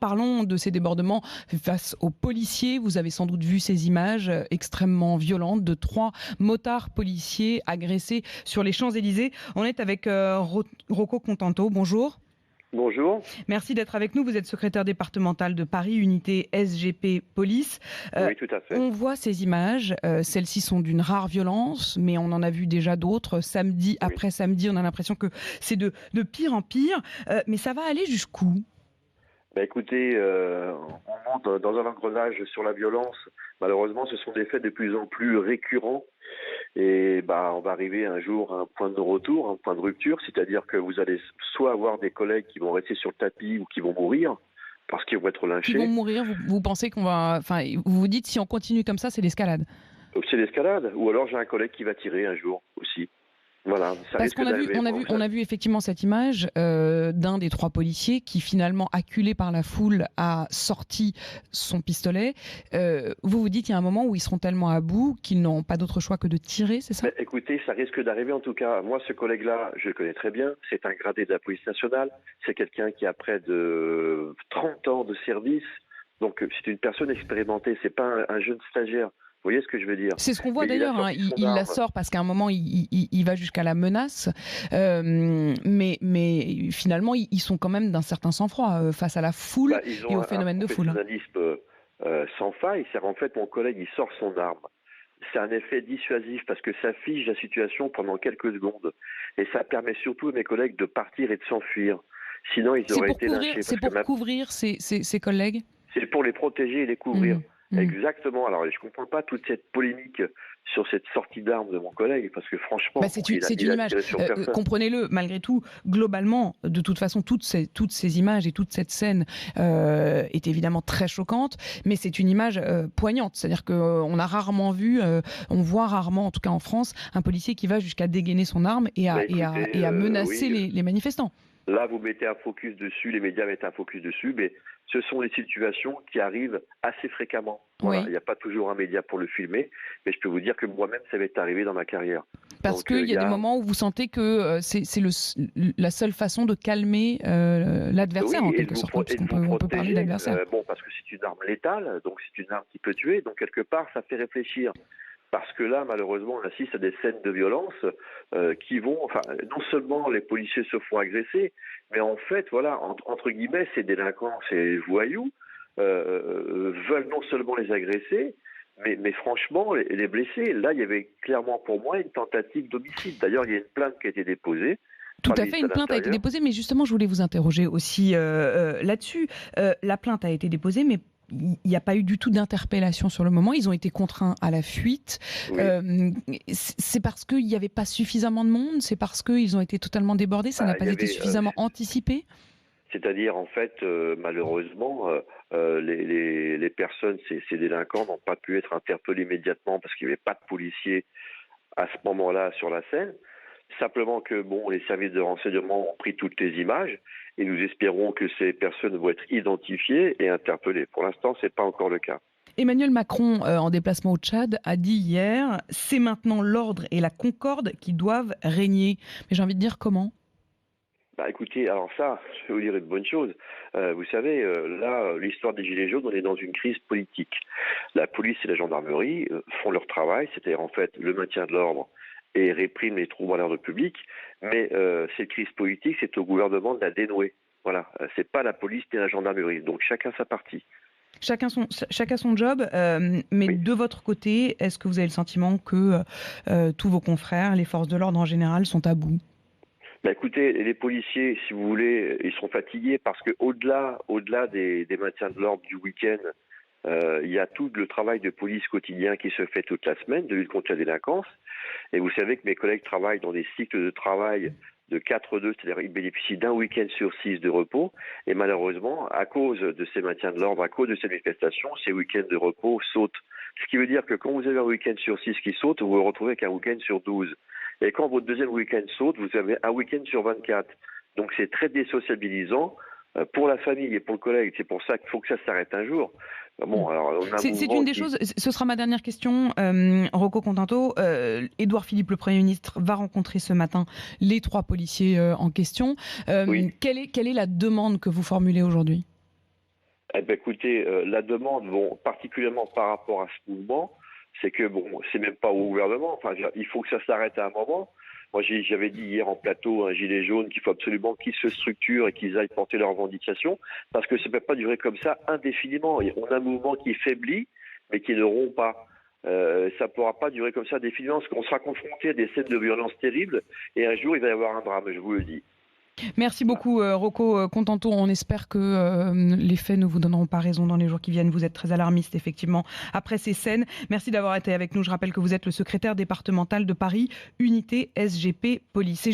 Parlons de ces débordements face aux policiers. Vous avez sans doute vu ces images extrêmement violentes de 3 motards policiers agressés sur les Champs-Élysées. On est avec Rocco Contento. Bonjour. Bonjour. Merci d'être avec nous. Vous êtes secrétaire départemental de Paris, unité SGP Police. Oui, tout à fait. On voit ces images. Celles-ci sont d'une rare violence, mais on en a vu déjà d'autres. Samedi après samedi, on a l'impression que c'est de pire en pire. Mais ça va aller jusqu'où ? Écoutez, on monte dans un engrenage sur la violence. Malheureusement, ce sont des faits de plus en plus récurrents. Et on va arriver un jour à un point de non-retour, un point de rupture, c'est-à-dire que vous allez soit avoir des collègues qui vont rester sur le tapis ou qui vont mourir parce qu'ils vont être lynchés. Qui vont mourir, vous pensez qu'on va... Enfin, vous vous dites, si on continue comme ça, c'est l'escalade. C'est l'escalade. Ou alors j'ai un collègue qui va tirer un jour aussi. Voilà, ça parce qu'on a vu effectivement cette image d'un des 3 policiers qui finalement, acculé par la foule, a sorti son pistolet. Vous dites qu'il y a un moment où ils seront tellement à bout qu'ils n'auront pas d'autre choix que de tirer, c'est ça ? Écoutez, ça risque d'arriver en tout cas. Moi, ce collègue-là, je le connais très bien. C'est un gradé de la police nationale. C'est quelqu'un qui a près de 30 ans de service. Donc, c'est une personne expérimentée. C'est pas un jeune stagiaire. Vous voyez ce que je veux dire ? C'est ce qu'on voit d'ailleurs. Il la sort parce qu'à un moment, il va jusqu'à la menace. Mais finalement, ils sont quand même d'un certain sang-froid face à la foule et au phénomène de foule. Ils ont un professionnalisme sans faille. C'est en fait, mon collègue, il sort son arme. C'est un effet dissuasif parce que ça fige la situation pendant quelques secondes. Et ça permet surtout à mes collègues de partir et de s'enfuir. Sinon, ils auraient été lynchés. C'est pour couvrir ses collègues ? C'est pour les protéger et les couvrir. Exactement. Alors, je comprends pas toute cette polémique sur cette sortie d'armes de mon collègue, parce que franchement, c'est une image. Comprenez-le, malgré tout, globalement, de toute façon, toutes ces images et toute cette scène est évidemment très choquante, mais c'est une image poignante. C'est-à-dire qu'on a rarement vu, on voit rarement, en tout cas en France, un policier qui va jusqu'à dégainer son arme et à menacer les manifestants. Là, vous mettez un focus dessus, les médias mettent un focus dessus, mais ce sont des situations qui arrivent assez fréquemment. Voilà. Il n'y a pas toujours un média pour le filmer, mais je peux vous dire que moi-même, ça m'est arrivé dans ma carrière. Parce qu'il y a des moments où vous sentez que c'est la seule façon de calmer l'adversaire, en quelque sorte, puisqu'on peut parler d'adversaire. Parce que c'est une arme létale, donc c'est une arme qui peut tuer, donc quelque part, ça fait réfléchir. Parce que là, malheureusement, on assiste à des scènes de violence qui vont... Enfin, non seulement les policiers se font agresser, mais en fait, voilà, entre guillemets, ces délinquants, ces voyous, veulent non seulement les agresser, mais franchement, les blesser. Là, il y avait clairement pour moi une tentative d'homicide. D'ailleurs, il y a une plainte qui a été déposée. Tout à fait, une plainte a été déposée, mais justement, je voulais vous interroger aussi là-dessus. La plainte a été déposée, mais il n'y a pas eu du tout d'interpellation sur le moment. Ils ont été contraints à la fuite. C'est parce qu'il n'y avait pas suffisamment de monde ? C'est parce qu'ils ont été totalement débordés ? Ça n'a pas été suffisamment anticipé ? C'est-à-dire, en fait, malheureusement, les personnes, ces délinquants n'ont pas pu être interpellés immédiatement parce qu'il n'y avait pas de policiers à ce moment-là sur la scène. Simplement que les services de renseignement ont pris toutes les images et nous espérons que ces personnes vont être identifiées et interpellées. Pour l'instant, ce n'est pas encore le cas. Emmanuel Macron, en déplacement au Tchad, a dit hier « C'est maintenant l'ordre et la concorde qui doivent régner ». Mais j'ai envie de dire comment ? Écoutez, alors ça, je vais vous dire une bonne chose. Vous savez, là, l'histoire des Gilets jaunes, on est dans une crise politique. La police et la gendarmerie font leur travail, c'est-à-dire en fait le maintien de l'ordre et répriment les troubles à l'ordre public, mais cette crise politique, c'est au gouvernement de la dénouer. Voilà, c'est pas la police ni la gendarmerie, donc chacun sa partie. Chacun son job, mais de votre côté, est-ce que vous avez le sentiment que tous vos confrères, les forces de l'ordre en général, sont à bout ? Écoutez, les policiers, si vous voulez, ils sont fatigués parce que au-delà des maintiens de l'ordre du week-end, il y a tout le travail de police quotidien qui se fait toute la semaine de lutte contre la délinquance. Et vous savez que mes collègues travaillent dans des cycles de travail de 4-2, c'est-à-dire ils bénéficient d'un week-end sur 6 de repos. Et malheureusement, à cause de ces maintiens de l'ordre, à cause de ces manifestations, ces week-ends de repos sautent. Ce qui veut dire que quand vous avez un week-end sur 6 qui saute, vous vous retrouvez avec un week-end sur 12. Et quand votre deuxième week-end saute, vous avez un week-end sur 24. Donc c'est très désociabilisant pour la famille et pour le collègue. C'est pour ça qu'il faut que ça s'arrête un jour. C'est une des choses, ce sera ma dernière question, Rocco Contento. Édouard Philippe, le Premier ministre, va rencontrer ce matin les 3 policiers en question. Quelle est la demande que vous formulez aujourd'hui ? Eh ben, écoutez, la demande, bon, particulièrement par rapport à ce mouvement, c'est que bon, c'est même pas au gouvernement. Enfin, il faut que ça s'arrête à un moment. Moi, j'avais dit hier en plateau, un gilet jaune, qu'il faut absolument qu'ils se structurent et qu'ils aillent porter leurs revendications, parce que ça ne peut pas durer comme ça indéfiniment. On a un mouvement qui faiblit, mais qui ne rompt pas. Ça ne pourra pas durer comme ça indéfiniment, parce qu'on sera confronté à des scènes de violence terribles, et un jour, il va y avoir un drame, je vous le dis. Merci beaucoup Rocco Contanto. On espère que les faits ne vous donneront pas raison dans les jours qui viennent. Vous êtes très alarmiste effectivement après ces scènes. Merci d'avoir été avec nous. Je rappelle que vous êtes le secrétaire départemental de Paris, unité SGP Police.